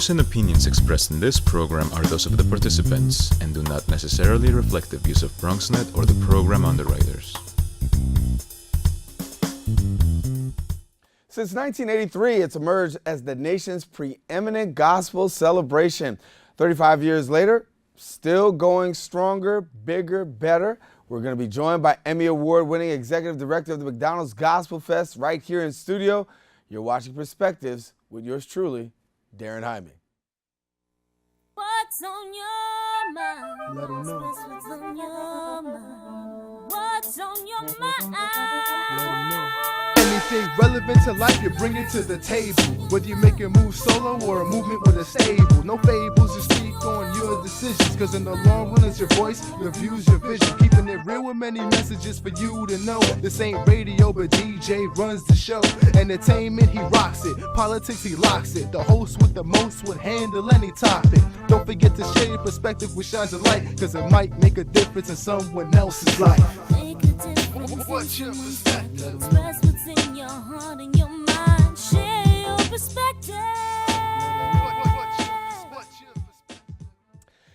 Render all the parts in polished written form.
views and opinions expressed in this program are those of the participants and do not necessarily reflect the views of BronxNet or the program underwriters. Since 1983, it's emerged as the nation's preeminent gospel celebration. 35 years later, still going stronger, bigger, better. We're going to be joined by Emmy Award-winning Executive Director of the McDonald's Gospel Fest right here in studio. You're watching Perspectives with yours truly, Darren Hyman. What's on your mind? Let 'em know. What's on your mind? What's on your mind? Let 'em know. Anything relevant to life, you bring it to the table. Whether you make a move solo or a movement with a stable. No fables, you speak on your decisions. Cause in the long run, it's your voice, your views, your vision. Keeping it real with many messages for you to know. This ain't radio, but DJ runs the show. Entertainment, he rocks it. Politics, he locks it. The host with the most would handle any topic. Don't forget to share your perspective which shines a light. Cause it might make a difference in someone else's life. Make a difference. What's your perspective? Express what's in your heart and your mind. Share your perspective.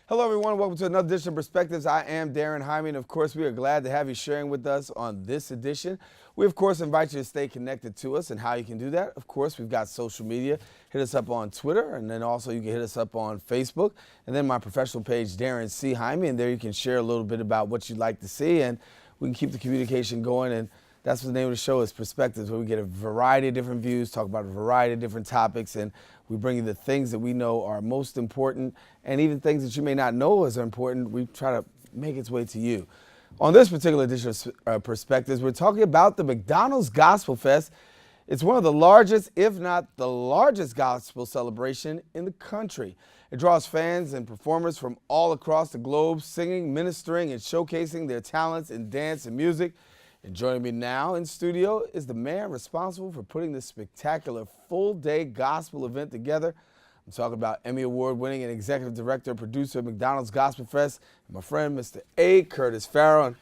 Hello, everyone. Welcome to another edition of Perspectives. I am Darren Hyman. Of course, we are glad to have you sharing with us on this edition. We, of course, invite you to stay connected to us, and how you can do that. Of course, we've got social media. Hit us up on Twitter, and then also you can hit us up on Facebook, and then my professional page, Darren C. Hyman, and there you can share a little bit about what you'd like to see, and we can keep the communication going. And that's what the name of the show is, Perspectives, where we get a variety of different views, talk about a variety of different topics, and we bring you the things that we know are most important, and even things that you may not know is important. We try to make its way to you. On this particular edition of Perspectives, we're talking about the McDonald's Gospel Fest. It's one of the largest, if not the largest, gospel celebration in the country. It draws fans and performers from all across the globe, singing, ministering, and showcasing their talents in dance and music. And joining me now in studio is the man responsible for putting this spectacular full-day gospel event together. I'm talking about Emmy Award-winning and Executive Director and Producer of McDonald's Gospel Fest, and my friend, Mr. A. Curtis Farron.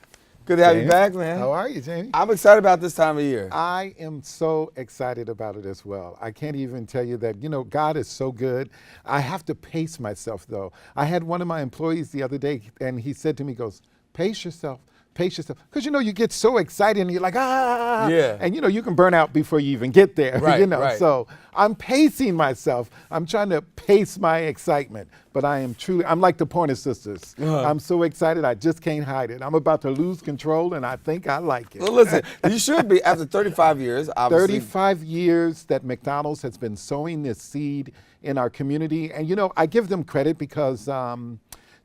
Good to have you back, man. How are you, Jamie? I'm excited about this time of year. I am so excited about it as well. I can't even tell you that, God is so good. I have to pace myself, though. I had one of my employees the other day, and he said to me, pace yourself. Because, you get so excited and you're like, Yeah. And, you can burn out before you even get there, Right, right. So I'm pacing myself. I'm trying to pace my excitement, but I'm like the Pointer Sisters. I'm so excited, I just can't hide it. I'm about to lose control, and I think I like it. Well, listen, you should be, after 35 years, obviously. 35 years that McDonald's has been sowing this seed in our community. And, I give them credit because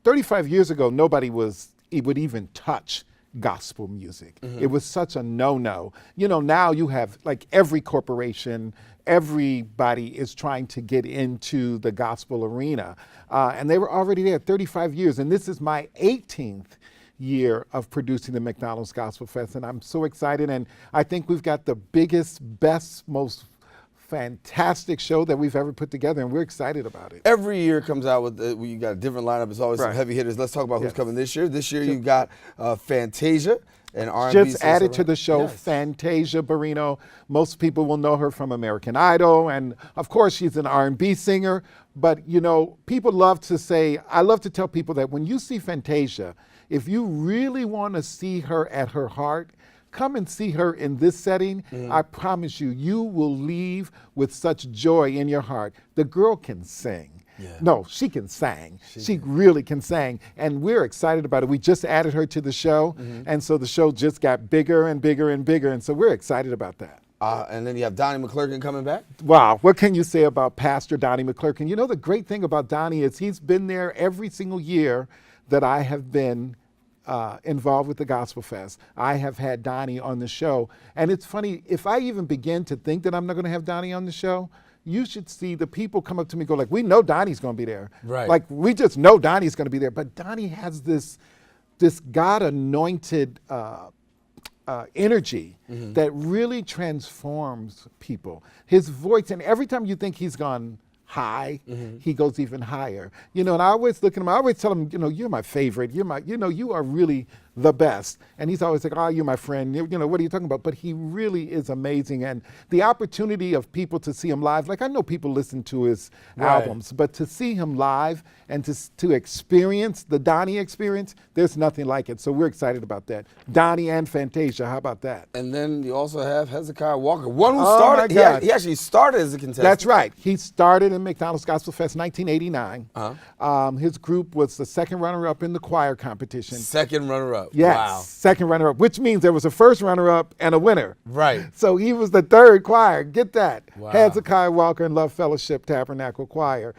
35 years ago, nobody would even touch gospel music. It was such a no-no. Now you have like every corporation, everybody is trying to get into the gospel arena. And they were already there 35 years. And this is my 18th year of producing the McDonald's Gospel Fest. And I'm so excited. And I think we've got the biggest, best, most fantastic show that we've ever put together, and we're excited about it. Every year comes out with, you got a different lineup. It's always some Right. heavy hitters. Let's talk about who's Yes. coming this year. This year you got Fantasia and R&B. Just added to the show, Yes. Fantasia Barrino. Most people will know her from American Idol, and of course she's an R&B singer. But people love to say, I love to tell people that when you see Fantasia, if you really want to see her at her heart, come and see her in this setting. I promise you, you will leave with such joy in your heart. The girl can sing. Yeah. No, she can sing. She really can sing. And we're excited about it. We just added her to the show. And so the show just got bigger and bigger and bigger. And so we're excited about that. And then you have Donnie McClurkin coming back. Wow, what can you say about Pastor Donnie McClurkin? The great thing about Donnie is he's been there every single year that I have been involved with the Gospel Fest. I have had Donnie on the show. And it's funny, if I even begin to think that I'm not going to have Donnie on the show, you should see the people come up to me and go like, we know Donnie's going to be there. Right. Like, we just know Donnie's going to be there. But Donnie has this God-anointed energy that really transforms people. His voice, and every time you think he's gone high, he goes even higher. And I always look at him, I always tell him, you're my favorite. You are really the best. And he's always like, oh, you're my friend. You know, what are you talking about? But he really is amazing. And the opportunity of people to see him live, like I know people listen to his albums, but to see him live and to experience the Donnie experience, there's nothing like it. So we're excited about that. Donnie and Fantasia, how about that? And then you also have Hezekiah Walker, one who Oh, started. my God. He actually started as a contestant. That's right. He started in McDonald's Gospel Fest 1989. His group was the second runner-up in the choir competition. Second runner-up. Yes, Wow. second runner-up, which means there was a first runner-up and a winner. Right. So he was the third choir. Get that. Wow. Hezekiah Walker and Love Fellowship Tabernacle Choir.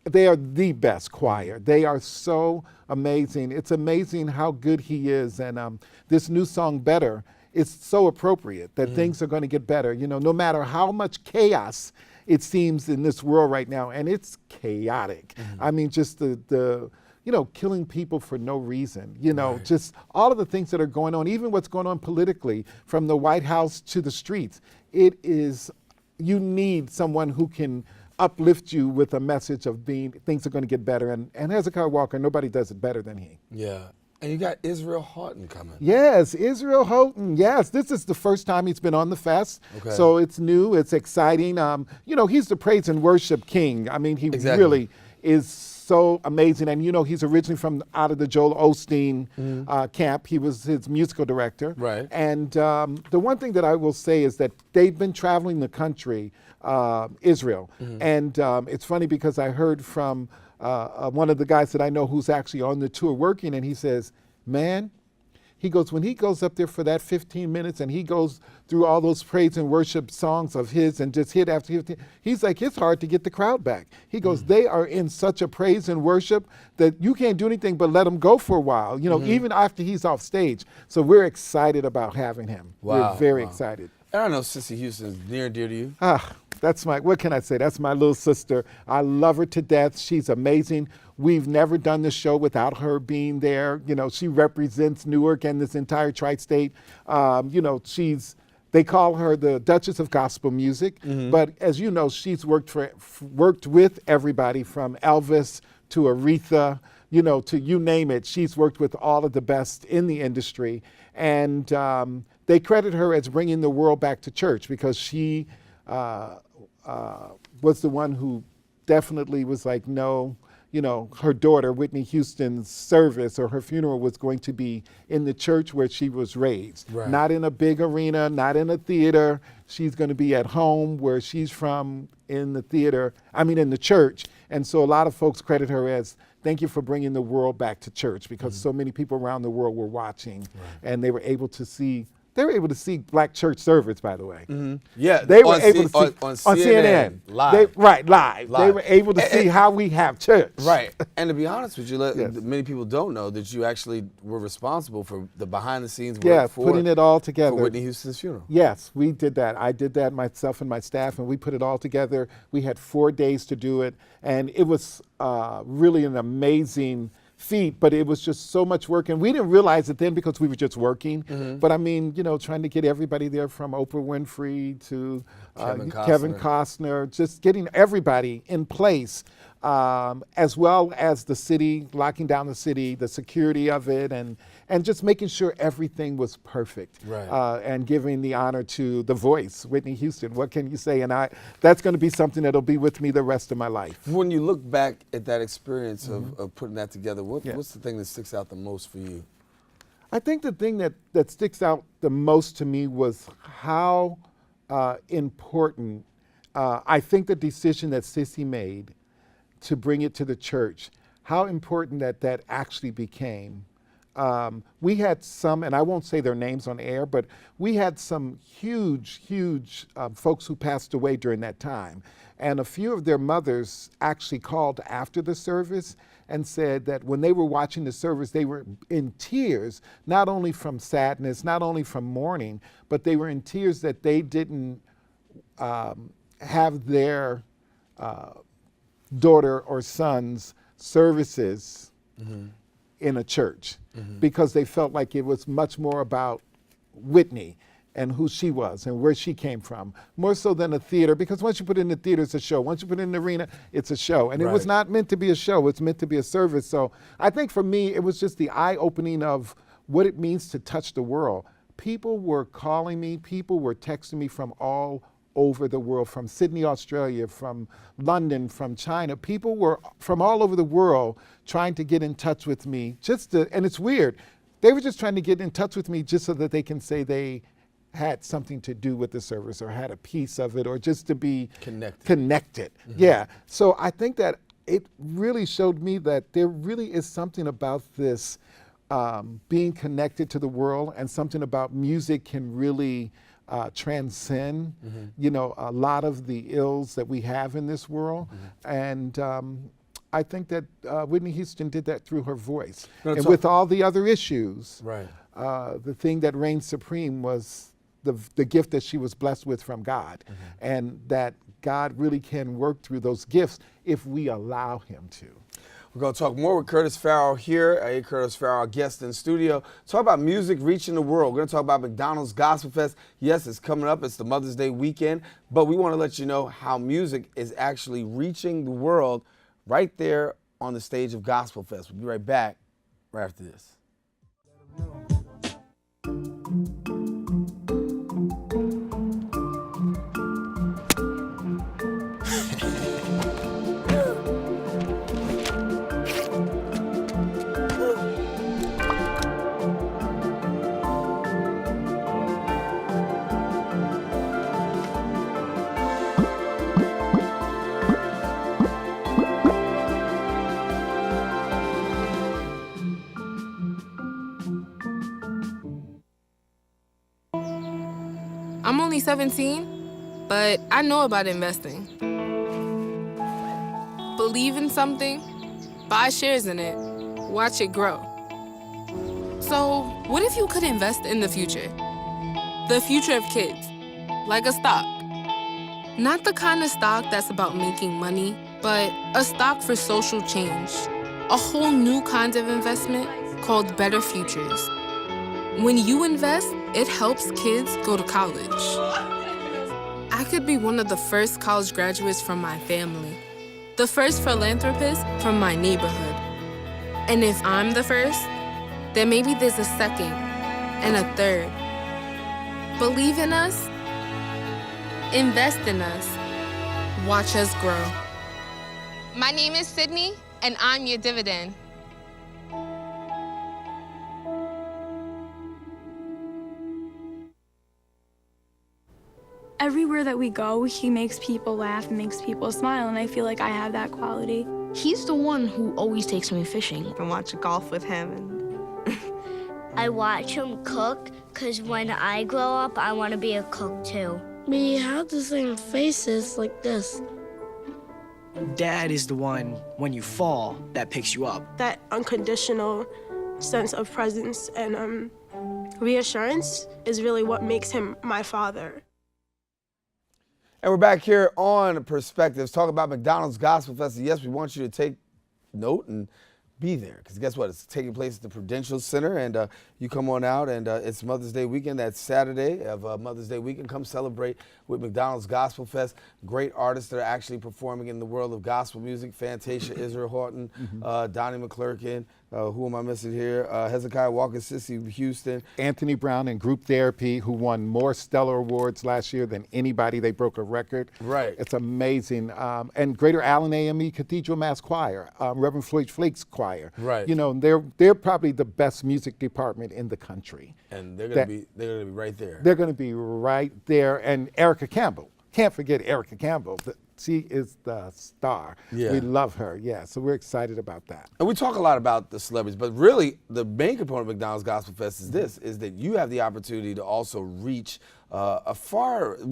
They are the best choir. They are so amazing. It's amazing how good he is. And this new song, Better, is so appropriate that things are going to get better. You know, no matter how much chaos it seems in this world right now, and it's chaotic. I mean, just the you know, killing people for no reason, you know, just all of the things that are going on, even what's going on politically, from the White House to the streets. It is, you need someone who can uplift you with a message of being, things are going to get better. And Hezekiah Walker, nobody does it better than he. Yeah. And you got Israel Houghton coming. Yes, Israel Houghton. Yes, this is the first time he's been on the fest. Okay. So it's new, it's exciting. You know, he's the praise and worship king. I mean, he really is so amazing. And you know, he's originally from out of the Joel Osteen camp. He was his musical director. Right. And the one thing that I will say is that they've been traveling the country, Israel. And it's funny because I heard from one of the guys that I know who's actually on the tour working, and he says, man, he goes, when he goes up there for that 15 minutes and he goes through all those praise and worship songs of his and just hit after hit, he's like, it's hard to get the crowd back. He goes, they are in such a praise and worship that you can't do anything but let him go for a while, you know, even after he's off stage. So we're excited about having him. Wow. We're very excited. And I know Sissy Houston's near and dear to you. That's my, what can I say? That's my little sister. I love her to death. She's amazing. We've never done this show without her being there. You know, she represents Newark and this entire tri-state. You know, they call her the Duchess of Gospel Music. But as you know, she's worked with everybody from Elvis to Aretha, you know, to you name it. She's worked with all of the best in the industry. And they credit her as bringing the world back to church because she was the one who definitely was like, no, you know, her daughter, Whitney Houston's service or her funeral was going to be in the church where she was raised. Not in a big arena, not in a theater. She's going to be at home where she's from in the theater, in the church. And so a lot of folks credit her as, thank you for bringing the world back to church, because so many people around the world were watching and they were able to see black church service, by the way. Yeah, they were able to see on CNN live. Live. They were able to see how we have church. Right. And to be honest with you, many people don't know that you actually were responsible for the behind the scenes work putting it all together. For Whitney Houston's funeral. Yes, we did that. I did that myself and my staff, and we put it all together. We had 4 days to do it, and it was really an amazing feat, but it was just so much work, and we didn't realize it then because we were just working. But I mean, you know, trying to get everybody there, from Oprah Winfrey to Kevin Costner, just getting everybody in place, as well as the city, locking down the city, the security of it, and just making sure everything was perfect. And giving the honor to the voice, Whitney Houston. What can you say? And that's going to be something that'll be with me the rest of my life. When you look back at that experience of putting that together, what's the thing that sticks out the most for you? I think the thing that sticks out the most to me was how important, I think the decision that Sissy made to bring it to the church, how important that actually became. We had some, and I won't say their names on air, but we had some huge folks who passed away during that time. And a few of their mothers actually called after the service and said that when they were watching the service, they were in tears, not only from sadness, not only from mourning, but they were in tears that they didn't have their daughter or son's services in a church, because they felt like it was much more about Whitney and who she was and where she came from, more so than a theater, because once you put it in the theater, it's a show. Once you put it in the arena, it's a show. And it was not meant to be a show, it's meant to be a service. So I think for me, it was just the eye-opening of what it means to touch the world. People were calling me, people were texting me from all over the world, from Sydney, Australia, from London, from China. People were from all over the world trying to get in touch with me, and it's weird. They were just trying to get in touch with me just so that they can say they had something to do with the service or had a piece of it or just to be connected. Yeah, so I think that it really showed me that there really is something about this being connected to the world, and something about music can really transcend, you know, a lot of the ills that we have in this world. And I think that Whitney Houston did that through her voice. And with all the other issues, the thing that reigned supreme was the gift that she was blessed with from God, and that God really can work through those gifts if we allow him to. We're going to talk more with Curtis Farrell here. Curtis Farrell, our guest in studio. Talk about music reaching the world. We're going to talk about McDonald's Gospel Fest. Yes, it's coming up. It's the Mother's Day weekend. But we want to let you know how music is actually reaching the world right there on the stage of Gospel Fest. We'll be right back right after this. I'm only 17, but I know about investing. Believe in something, buy shares in it, watch it grow. So, what if you could invest in the future? The future of kids, like a stock. Not the kind of stock that's about making money, but a stock for social change. A whole new kind of investment called Better Futures. When you invest, it helps kids go to college. I could be one of the first college graduates from my family, the first philanthropist from my neighborhood. And if I'm the first, then maybe there's a second and a third. Believe in us, invest in us, watch us grow. My name is Sydney, and I'm your dividend. Everywhere that we go, he makes people laugh and makes people smile, and I feel like I have that quality. He's the one who always takes me fishing. I watch golf with him. And I watch him cook, because when I grow up, I want to be a cook too. We have the same faces like this. Dad is the one, when you fall, that picks you up. That unconditional sense of presence and reassurance is really what makes him my father. And we're back here on Perspectives, talking about McDonald's Gospel Festival. Yes, we want you to take note and be there, because guess what? It's taking place at the Prudential Center, and you come on out, and it's Mother's Day weekend. That's Saturday of Mother's Day weekend. Come celebrate with McDonald's Gospel Fest. Great artists that are actually performing in the world of gospel music. Fantasia, Israel Horton, Donnie McClurkin. Who am I missing here? Hezekiah Walker, Sissy Houston. Anthony Brown and Group Therapy, who won more Stellar Awards last year than anybody. They broke a record. Right. It's amazing. And Greater Allen AME Cathedral Mass Choir, Reverend Floyd Flake's choir. Right. You know, they're probably the best music department in the country. And they're gonna be right there. They're gonna be right there. And Erica Campbell. Can't forget Erica Campbell. She is the star. Yeah. We love her. Yeah. So we're excited about that. And we talk a lot about the celebrities, but really the main component of McDonald's Gospel Fest is this, is that you have the opportunity to also reach we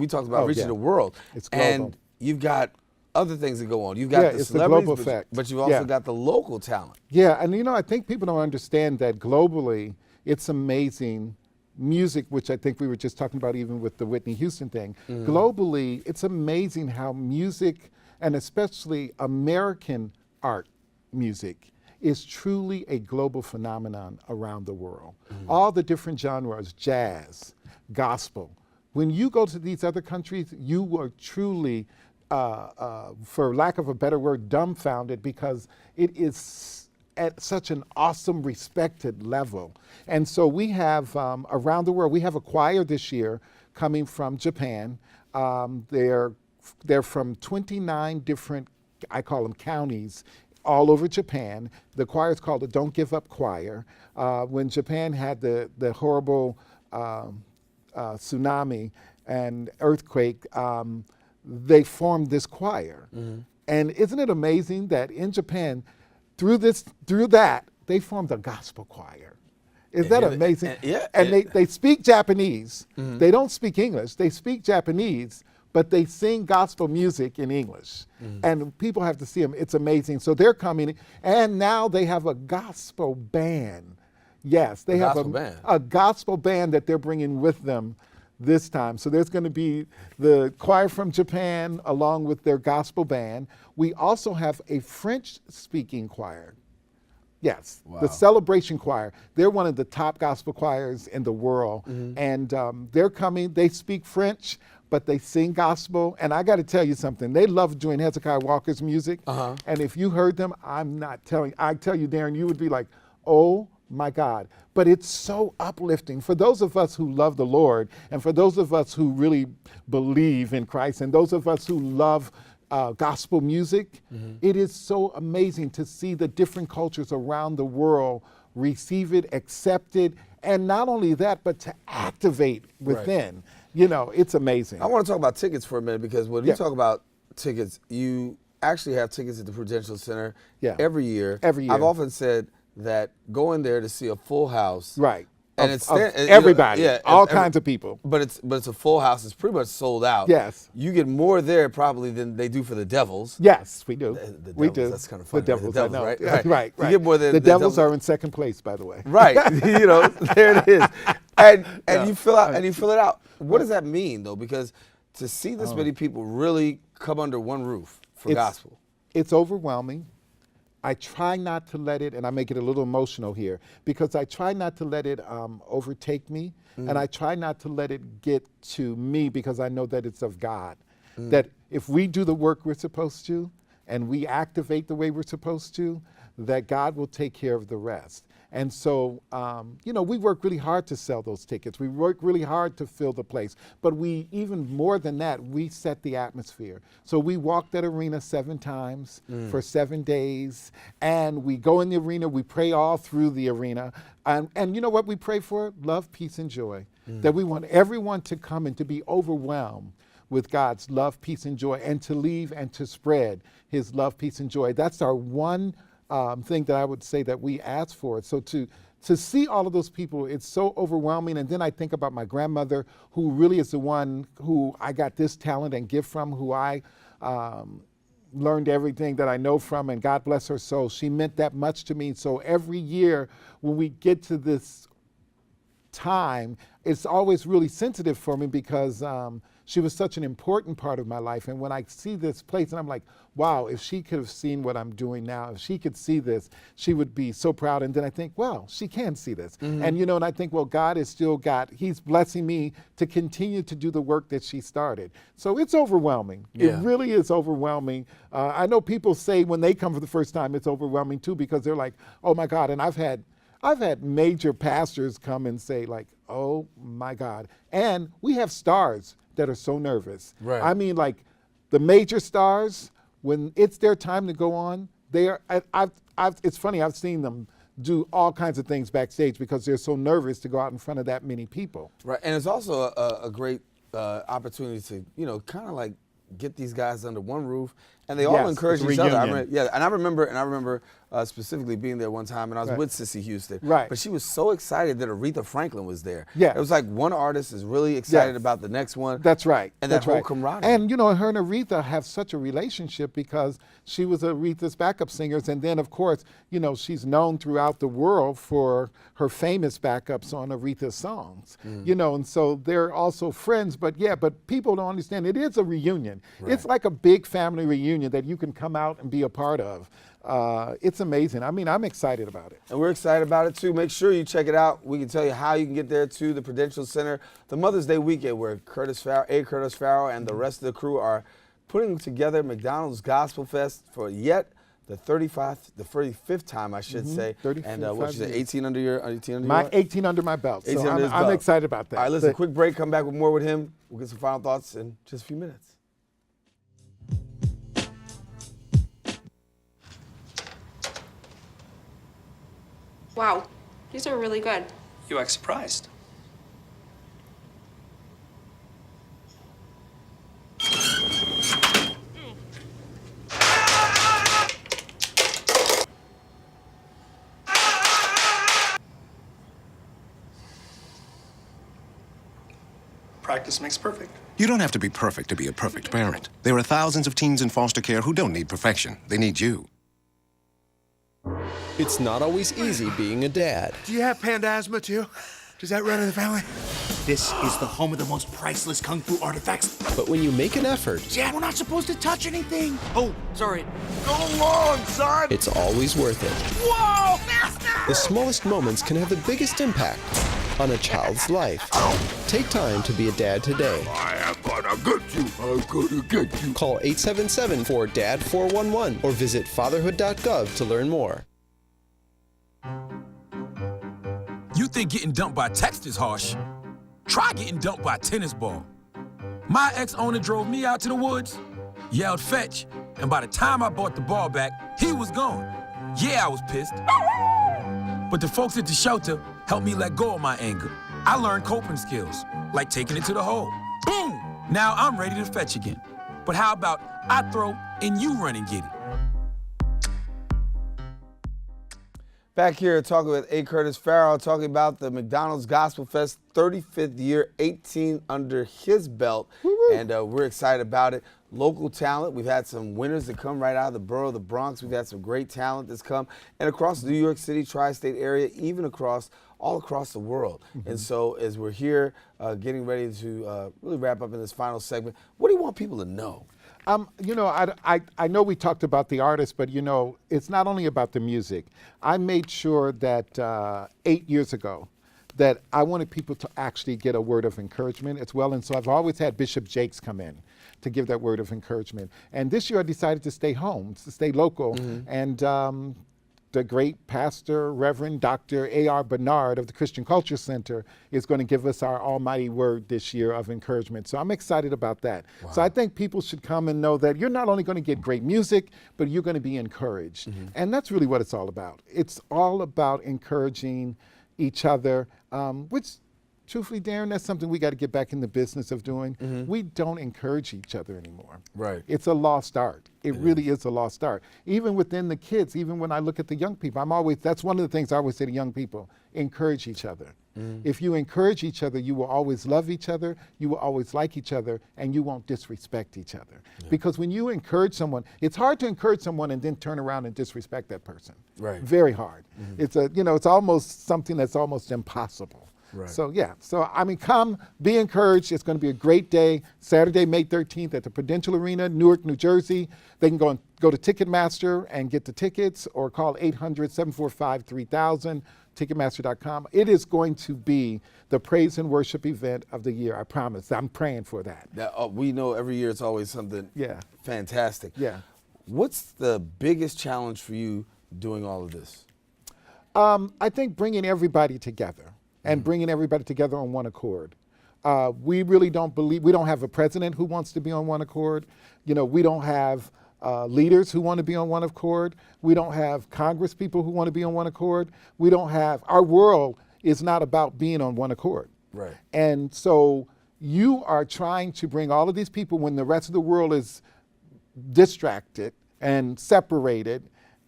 talked about reaching the world. It's global. And you've got other things that go on. You've got the it's celebrities, the global effect. but you've also got the local talent. Yeah, and you know, I think people don't understand that globally, it's amazing. Music, which I think we were just talking about even with the Whitney Houston thing, globally, it's amazing how music, and especially American art music, is truly a global phenomenon around the world. All the different genres, jazz, gospel. When you go to these other countries, you are truly, for lack of a better word, dumbfounded, because it is at such an awesome, respected level. And so we have, around the world, we have a choir this year coming from Japan. They're from 29 different, I call them counties, all over Japan. The choir is called the Don't Give Up Choir. When Japan had the horrible tsunami and earthquake, they formed this choir. And isn't it amazing that in Japan, through that, they formed a gospel choir. Is that amazing? And they speak Japanese. They don't speak English. They speak Japanese, but they sing gospel music in English. And people have to see them. It's amazing. So they're coming, and now they have a gospel band. Yes, they have a gospel band that they're bringing with them this time. So there's going to be the choir from Japan along with their gospel band. We also have a French-speaking choir. Yes, the Celebration Choir. They're one of the top gospel choirs in the world. And they're coming. They speak French, but they sing gospel. And I got to tell you something. They love doing Hezekiah Walker's music. And if you heard them, I'm not telling. I tell you, Darren, you would be like, oh my God. But it's so uplifting for those of us who love the Lord, and for those of us who really believe in Christ, and those of us who love gospel music. It is so amazing to see the different cultures around the world receive it, accept it, and not only that, but to activate within. You know, it's amazing. I want to talk about tickets for a minute, because when you talk about tickets, you actually have tickets at the Prudential Center every year. Every year. I've often said that going there to see a full house. Right. And it's everybody, all kinds of people. But it's a full house. It's pretty much sold out. Yes. You get more there probably than they do for the Devils. Yes, we do. The we Devils, do. That's kind of funny. The Devils, I know. Right? Right. You get more than the Devils are in second place, by the way. Right. You know, there it is. And you fill out it out. What does that mean though? Because to see this many people really come under one roof for gospel, it's overwhelming. I try not to let it, and I make it a little emotional here, because I try not to let it overtake me, and I try not to let it get to me, because I know that it's of God. That if we do the work we're supposed to, and we activate the way we're supposed to, that God will take care of the rest. And so, you know, we work really hard to sell those tickets. We work really hard to fill the place. But we, even more than that, we set the atmosphere. So we walk that arena 7 times for 7 days. And we go in the arena, we pray all through the arena. And you know what we pray for? Love, peace, and joy. That we want everyone to come and to be overwhelmed with God's love, peace, and joy, and to leave and to spread his love, peace, and joy. That's our one thing that I would say that we ask for. So to see all of those people, it's so overwhelming. And then I think about my grandmother, who really is the one who I got this talent and gift from, who I learned everything that I know from, and God bless her soul. She meant that much to me. So every year when we get to this time, it's always really sensitive for me, because she was such an important part of my life. And when I see this place, and I'm like, wow, if she could have seen what I'm doing now, if she could see this, she would be so proud. And then I think, well, she can see this. And you know, and I think, well, God is still he's blessing me to continue to do the work that she started. So it's overwhelming. It really is overwhelming. I know people say when they come for the first time, it's overwhelming too, because they're like, oh my God. And I've had major pastors come and say like, oh my God. And we have stars that are so nervous. Right. I mean, like the major stars, when it's their time to go on, they are. It's funny. I've seen them do all kinds of things backstage because they're so nervous to go out in front of that many people. Right, and it's also a great opportunity to, you know, kind of like get these guys under one roof, and they all encourage each other. I remember specifically being there one time, and I was with Sissy Houston. Right. But she was so excited that Aretha Franklin was there. Yeah. It was like one artist is really excited about the next one. That's right. And that whole camaraderie. And you know, her and Aretha have such a relationship because she was Aretha's backup singers, and then of course, you know, she's known throughout the world for her famous backups on Aretha's songs. You know, and so they're also friends. But people don't understand. It is a reunion. Right. It's like a big family reunion that you can come out and be a part of. It's amazing. I mean, I'm excited about it. And we're excited about it too. Make sure you check it out. We can tell you how you can get there to the Prudential Center. The Mother's Day weekend, where Curtis Farrow and the rest of the crew are putting together McDonald's Gospel Fest for yet the 35th time, I should say. 35 And what you say, years. 18 under your 18 under My your 18 under my belt. 18 So under his I'm belt. excited about that. All right, listen, quick break. Come back with more with him. We'll get some final thoughts in just a few minutes. Wow, these are really good. You act surprised. Practice makes perfect. You don't have to be perfect to be a perfect parent. There are thousands of teens in foster care who don't need perfection. They need you. It's not always easy being a dad. Do you have panda asthma too? Does that run in the family? This is the home of the most priceless kung fu artifacts. But when you make an effort, Dad, we're not supposed to touch anything. Oh, sorry. Go long, son! it's always worth it. Whoa, faster! The smallest moments can have the biggest impact on a child's life. Take time to be a dad today. I am gonna get you. I'm gonna get you. Call 877-4DAD-411 or visit fatherhood.gov to learn more. You think getting dumped by text is harsh? Try getting dumped by a tennis ball. My ex-owner drove me out to the woods, yelled fetch, and by the time I brought the ball back, he was gone. Yeah, I was pissed. But the folks at the shelter helped me let go of my anger. I learned coping skills, like taking it to the hole. Boom! Now I'm ready to fetch again. But how about I throw and you run and get it? Back here talking with A. Curtis Farrell, talking about the McDonald's Gospel Fest 35th year, 18 under his belt. Woo-hoo. And we're excited about it. Local talent. We've had some winners that come right out of the borough of the Bronx. We've had some great talent that's come. And across the New York City, tri-state area, even all across the world. Mm-hmm. And so as we're here getting ready to really wrap up in this final segment, what do you want people to know? You know, I know we talked about the artist, but you know, it's not only about the music. I made sure that 8 years ago that I wanted people to actually get a word of encouragement as well. And so I've always had Bishop Jakes come in to give that word of encouragement. And this year I decided to stay home, to stay local. Mm-hmm. And the great pastor, Reverend Dr. A.R. Bernard of the Christian Culture Center is going to give us our almighty word this year of encouragement. So I'm excited about that. Wow. So I think people should come and know that you're not only going to get great music, but you're going to be encouraged. Mm-hmm. And that's really what it's all about. It's all about encouraging each other, which truthfully, Darren, that's something we got to get back in the business of doing. Mm-hmm. We don't encourage each other anymore. Right. It's a lost art. It really is a lost art. Even within the kids, even when I look at the young people, that's one of the things I always say to young people, encourage each other. Mm-hmm. If you encourage each other, you will always love each other, you will always like each other, and you won't disrespect each other. Yeah. Because when you encourage someone, it's hard to encourage someone and then turn around and disrespect that person. Right. Very hard. Mm-hmm. It's almost something that's almost impossible. Right. So yeah, come, be encouraged. It's going to be a great day. Saturday, May 13th at the Prudential Arena, Newark, New Jersey. They can go to Ticketmaster and get the tickets or call 800-745-3000, Ticketmaster.com. It is going to be the praise and worship event of the year, I promise. I'm praying for that. We know every year it's always something fantastic. Yeah. What's the biggest challenge for you doing all of this? I think bringing everybody together. And bringing everybody together on one accord. We really don't we don't have a president who wants to be on one accord. You know, we don't have leaders who want to be on one accord. We don't have Congress people who want to be on one accord. Our world is not about being on one accord. Right. And so you are trying to bring all of these people when the rest of the world is distracted and separated,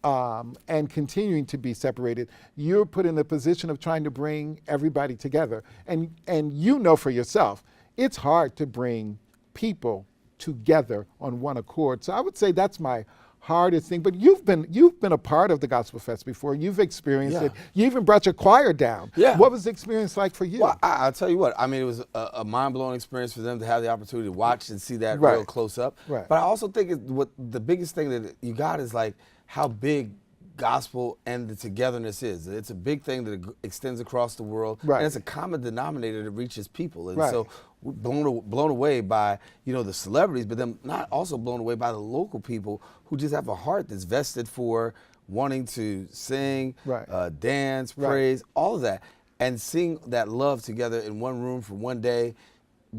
and continuing to be separated, you're put in the position of trying to bring everybody together. And you know for yourself, it's hard to bring people together on one accord. So I would say that's my hardest thing. But you've been a part of the Gospel Fest before. You've experienced it. You even brought your choir down. Yeah. What was the experience like for you? Well, I'll tell you what. I mean, it was a mind-blowing experience for them to have the opportunity to watch and see that real close up. Right. But I also think what the biggest thing that you got is like how big gospel and the togetherness is. It's a big thing that extends across the world, Right. and it's a common denominator that reaches people. And Right. so we're blown away by, the celebrities, but then not also blown away by the local people who just have a heart that's vested for wanting to sing, Right. dance, Right. praise, all of that. And seeing that love together in one room for one day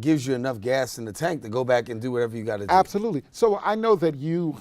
gives you enough gas in the tank to go back and do whatever you got to do. Absolutely. So I know that you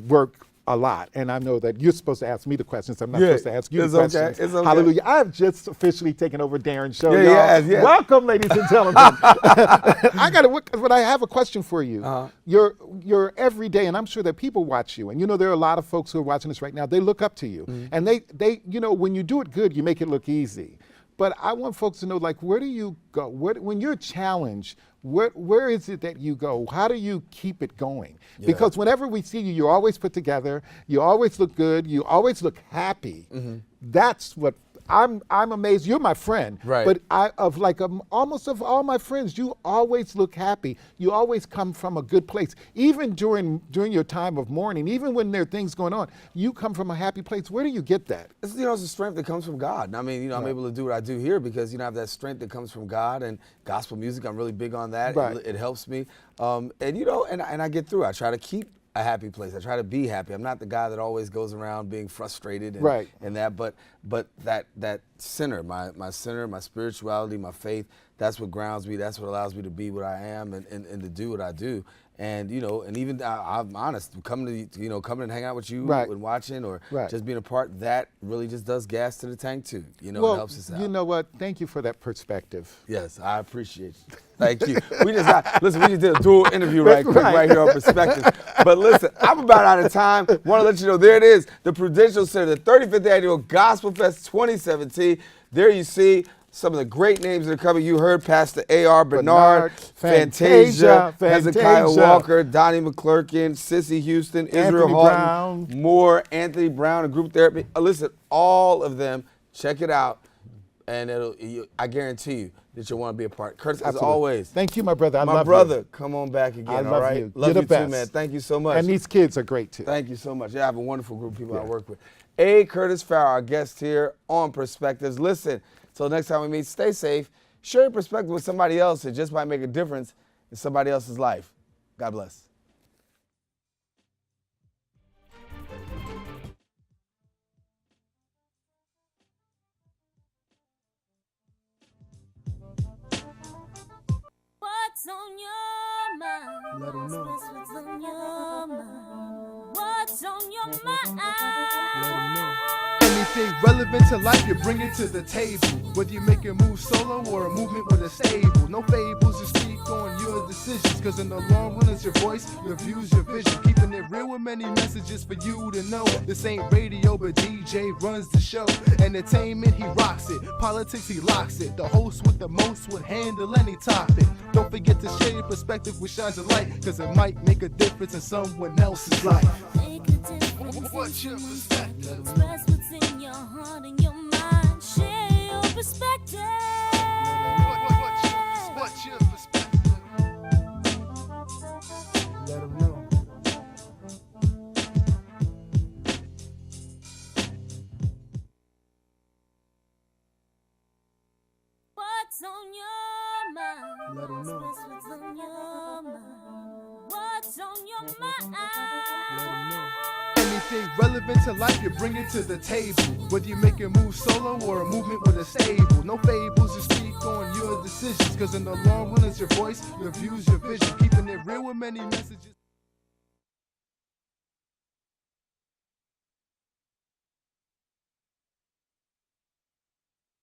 work a lot, and I know that you're supposed to ask me the questions. I'm not supposed to ask you it's the okay, questions. it's okay. Hallelujah. I've just officially taken over Darren's show, Yeah, y'all. yes. Welcome, ladies and gentlemen. But I have a question for you. You're every day, and I'm sure that people watch you, and there are a lot of folks who are watching this right now. They look up to you, and they when you do it good, you make it look easy. But I want folks to know, where do you go? When you're challenged, where is it that you go? How do you keep it going? Yeah. Because whenever we see you, you're always put together. You always look good. You always look happy. That's what I'm amazed. You're my friend, Right. but almost of all my friends, you always look happy. You always come from a good place. Even during your time of mourning, even when there are things going on, you come from a happy place. Where do you get that? It's, it's a strength that comes from God. And I mean, I'm able to do what I do here because, I have that strength that comes from God, and gospel music, I'm really big on that. Right. It helps me. And I get through. I try to keep a happy place. I try to be happy. I'm not the guy that always goes around being frustrated and, Right. and that, but that center, my center, my spirituality, my faith, that's what grounds me. That's what allows me to be what I am and to do what I do. And and even I'm honest, coming to coming and hang out with you Right. and watching or Right. just being a part, that really just does gas to the tank too. It Well, helps us out. you know what? Thank you for that perspective. Yes, I appreciate you. Thank you. We just did a dual interview right quick right here on Perspective. But listen, I'm about out of time. Want to let you know, there it is, the Prudential Center, the 35th Annual Gospel Fest 2017. There you see some of the great names that are coming. You heard Pastor A.R. Bernard, Fantasia, Hezekiah Walker, Donnie McClurkin, Sissy Houston, Israel Houghton, Moore, Anthony Brown, and Group Therapy. Listen, all of them, check it out. And I guarantee you that you'll want to be a part. Curtis, as always. Thank you, my brother. I love you. My brother, come on back again, I all love right? you. Love You're you the too, best. man. Thank you so much. And these kids are great too. Thank you so much. Yeah, I have a wonderful group of people I work with. A. Curtis Farrar, our guest here on Perspectives. Listen, till next time we meet, stay safe. Share your perspective with somebody else. It just might make a difference in somebody else's life. God bless. What's on your mind? Let 'em know. What's on your mind? What's on your mind? Let 'em know. Anything relevant to life, you bring it to the table. Whether you make a move solo or a movement with a stable. No fables, you speak on your decisions. Cause in the long run, it's your voice, your views, your vision. Keeping it real with many messages for you to know. This ain't radio, but DJ runs the show. Entertainment, he rocks it. Politics, he locks it. The host with the most would handle any topic. Don't forget to share your perspective with shines of light. Cause it might make a difference in someone else's life. Make a difference. What's your perspective? Express what's in your heart and your mind. Share your perspective. What's your perspective? Let 'em know. What's on your mind? Let 'em know. Express what's on your mind. What's on your mind? Let 'em know. Anything relevant to life, you bring it to the table. Whether you make a move solo or a movement with a stable. No fables, you speak on your decisions. Cause in the long run, it's your voice, your views, your vision. Keeping it real with many messages.